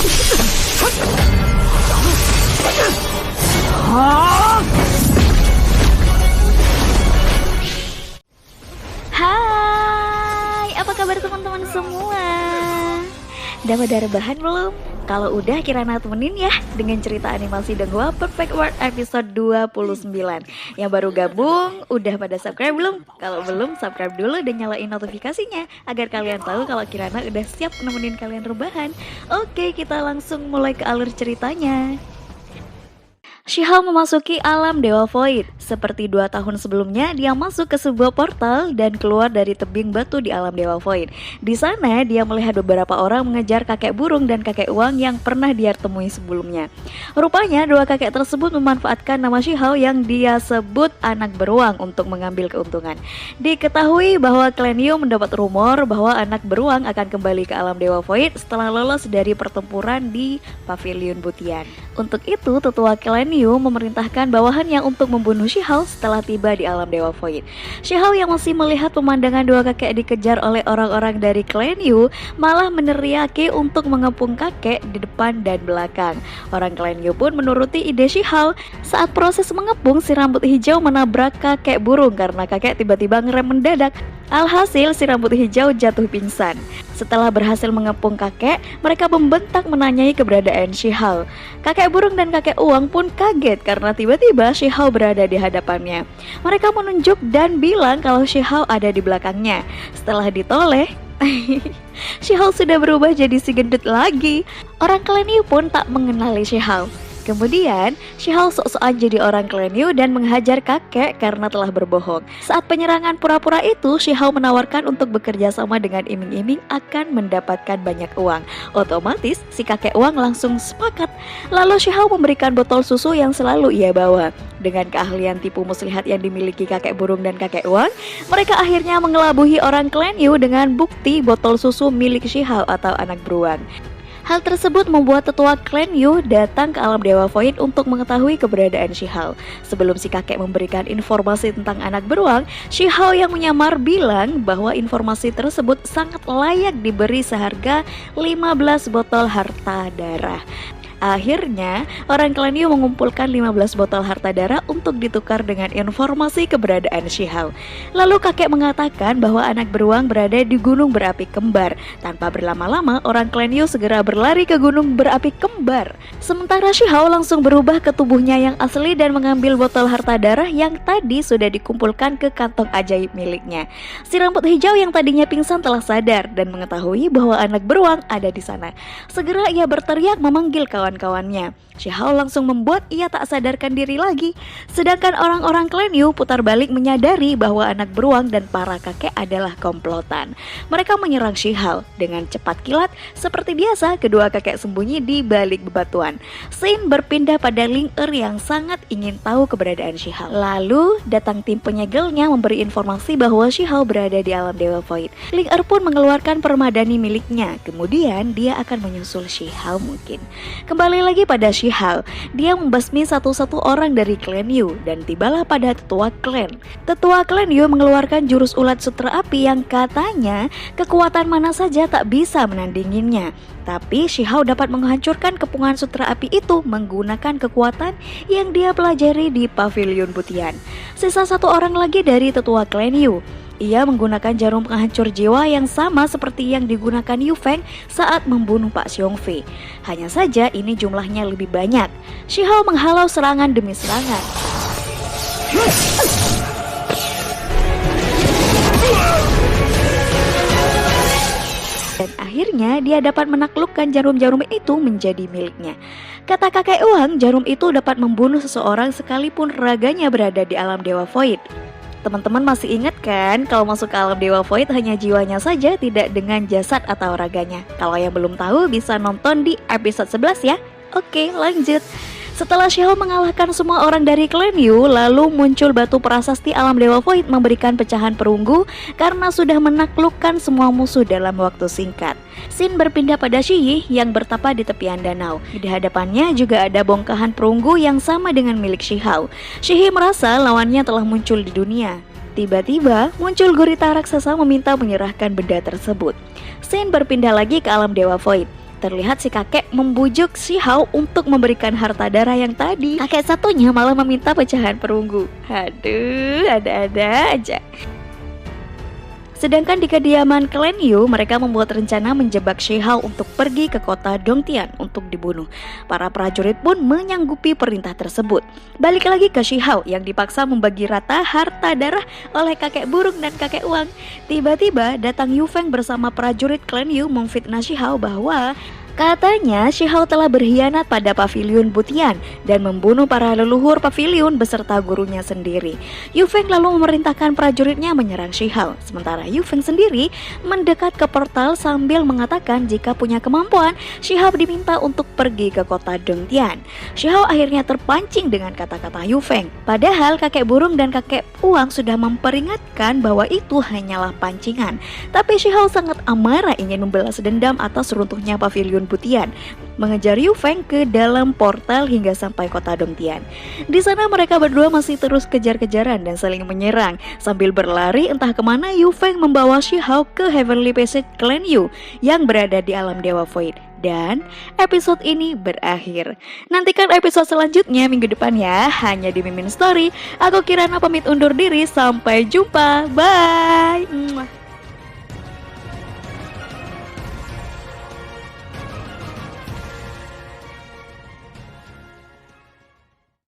Hai, apa kabar teman-teman semua? Udah pada rebahan belum? Kalau udah Kirana temenin ya dengan cerita animasi Donghua Perfect World episode 29. Yang baru gabung, udah pada subscribe belum? Kalau belum, subscribe dulu dan nyalain notifikasinya agar kalian tahu kalau Kirana udah siap nemenin kalian rebahan. Oke, kita langsung mulai ke alur ceritanya. Shihao memasuki alam Dewa Void. Seperti 2 tahun sebelumnya, dia masuk ke sebuah portal dan keluar dari tebing batu di alam Dewa Void. Di sana, dia melihat beberapa orang mengejar kakek burung dan kakek uang yang pernah dia temui sebelumnya. Rupanya, dua kakek tersebut memanfaatkan nama Shihao yang dia sebut anak beruang untuk mengambil keuntungan. Diketahui bahwa klan Yu mendapat rumor bahwa anak beruang akan kembali ke alam Dewa Void setelah lolos dari pertempuran di Pavilion Butian. Untuk itu, tetua klan Yu memerintahkan bawahannya untuk membunuh Shihao setelah tiba di alam Dewa Void. Shihao yang masih melihat pemandangan dua kakek dikejar oleh orang-orang dari klan Yu malah meneriaki untuk mengepung kakek di depan dan belakang. Orang klan Yu pun menuruti ide Shihao. Saat proses mengepung, si rambut hijau menabrak kakek burung karena kakek tiba-tiba ngerem mendadak. Alhasil si rambut hijau jatuh pingsan. Setelah berhasil mengepung kakek, mereka membentak menanyai keberadaan Shihao. Kakek burung dan kakek uang pun kaget karena tiba-tiba Shihao berada di hadapannya. Mereka menunjuk dan bilang kalau Shihao ada di belakangnya. Setelah ditoleh, Shihao sudah berubah jadi si gendut lagi. Orang klan Yu pun tak mengenali Shihao. Kemudian, Shihao sok-sokan jadi orang klan Yu dan menghajar kakek karena telah berbohong. Saat penyerangan pura-pura itu, Shihao menawarkan untuk bekerja sama dengan iming-iming akan mendapatkan banyak uang. Otomatis, si kakek uang langsung sepakat. Lalu Shihao memberikan botol susu yang selalu ia bawa. Dengan keahlian tipu muslihat yang dimiliki kakek burung dan kakek uang, mereka akhirnya mengelabuhi orang klan Yu dengan bukti botol susu milik Shihao atau anak beruang. Hal tersebut membuat tetua klan Yu datang ke alam Dewa Void untuk mengetahui keberadaan Shihao. Sebelum si kakek memberikan informasi tentang anak beruang, Shihao yang menyamar bilang bahwa informasi tersebut sangat layak diberi seharga 15 botol harta darah. Akhirnya, orang klan Yu mengumpulkan 15 botol harta darah untuk ditukar dengan informasi keberadaan Shihao. Lalu kakek mengatakan bahwa anak beruang berada di gunung berapi kembar. Tanpa berlama-lama, orang klan Yu segera berlari ke gunung berapi kembar. Sementara Shihao langsung berubah ke tubuhnya yang asli dan mengambil botol harta darah yang tadi sudah dikumpulkan ke kantong ajaib miliknya. Si rambut hijau yang tadinya pingsan telah sadar dan mengetahui bahwa anak beruang ada di sana. Segera ia berteriak memanggil kawannya. Shihao langsung membuat ia tak sadarkan diri lagi. Sedangkan orang-orang klan Yu putar balik menyadari bahwa anak beruang dan para kakek adalah komplotan. Mereka menyerang Shihao dengan cepat kilat. Seperti biasa, kedua kakek sembunyi di balik bebatuan. Scene berpindah pada Ling Er yang sangat ingin tahu keberadaan Shihao. Lalu datang tim penyegelnya memberi informasi bahwa Shihao berada di alam Dewa Void. Ling Er pun mengeluarkan permadani miliknya. Kemudian dia akan menyusul Shihao mungkin. Kembali lagi pada Shihao, dia membasmi satu-satu orang dari klan Yu dan tibalah pada tetua klan. Tetua klan Yu mengeluarkan jurus ulat sutra api yang katanya kekuatan mana saja tak bisa menandinginya. Tapi Shihao dapat menghancurkan kepungan sutra api itu menggunakan kekuatan yang dia pelajari di Pavilion Butian. Sisa satu orang lagi dari tetua klan Yu. Ia menggunakan jarum penghancur jiwa yang sama seperti yang digunakan Yu Feng saat membunuh Pak Xiong Fei. Hanya saja ini jumlahnya lebih banyak. Shihao menghalau serangan demi serangan. Dan akhirnya dia dapat menaklukkan jarum-jarum itu menjadi miliknya. Kata kakek uang, jarum itu dapat membunuh seseorang sekalipun raganya berada di alam Dewa Void. Teman-teman masih ingat kan kalau masuk ke alam Dewa Void hanya jiwanya saja, tidak dengan jasad atau raganya. Kalau yang belum tahu bisa nonton di episode 11 ya. Oke, lanjut. Setelah Shihao mengalahkan semua orang dari klan Yu, lalu muncul batu prasasti alam Dewa Void memberikan pecahan perunggu karena sudah menaklukkan semua musuh dalam waktu singkat. Scene berpindah pada Shiyi yang bertapa di tepian danau. Di hadapannya juga ada bongkahan perunggu yang sama dengan milik Shihao. Shiyi merasa lawannya telah muncul di dunia. Tiba-tiba muncul gurita raksasa meminta menyerahkan benda tersebut. Scene berpindah lagi ke alam Dewa Void. terlihat si kakek membujuk si Hao untuk memberikan harta darah yang tadi. Kakek satunya malah meminta pecahan perunggu. Aduh, ada-ada aja. Sedangkan di kediaman klan Yu, mereka membuat rencana menjebak Shi Hao untuk pergi ke kota Dongtian untuk dibunuh. Para prajurit pun menyanggupi perintah tersebut. Balik lagi ke Shi Hao yang dipaksa membagi rata harta darah oleh kakek burung dan kakek uang. Tiba-tiba datang Yu Feng bersama prajurit klan Yu memfitnah Shi Hao bahwa katanya Shi Hao telah berkhianat pada paviliun Butian dan membunuh para leluhur paviliun beserta gurunya sendiri. Yu Feng lalu memerintahkan prajuritnya menyerang Shi Hao. Sementara Yu Feng sendiri mendekat ke portal sambil mengatakan jika punya kemampuan, Shi Hao diminta untuk pergi ke kota Dongtian. Shi Hao akhirnya terpancing dengan kata-kata Yu Feng. Padahal kakek burung dan kakek uang sudah memperingatkan bahwa itu hanyalah pancingan. Tapi Shi Hao sangat amarah ingin membalas dendam atas runtuhnya paviliun Butian, mengejar Yu Feng ke dalam portal hingga sampai kota Dongtian. Di sana mereka berdua masih terus kejar-kejaran dan saling menyerang. Sambil berlari entah kemana, Yu Feng membawa Shi Hao ke Heavenly Passage Clan Yu yang berada di alam Dewa Void. Dan episode ini berakhir. Nantikan episode selanjutnya minggu depan ya, hanya di Mimin Story. Aku Kirana pamit undur diri, sampai jumpa, bye.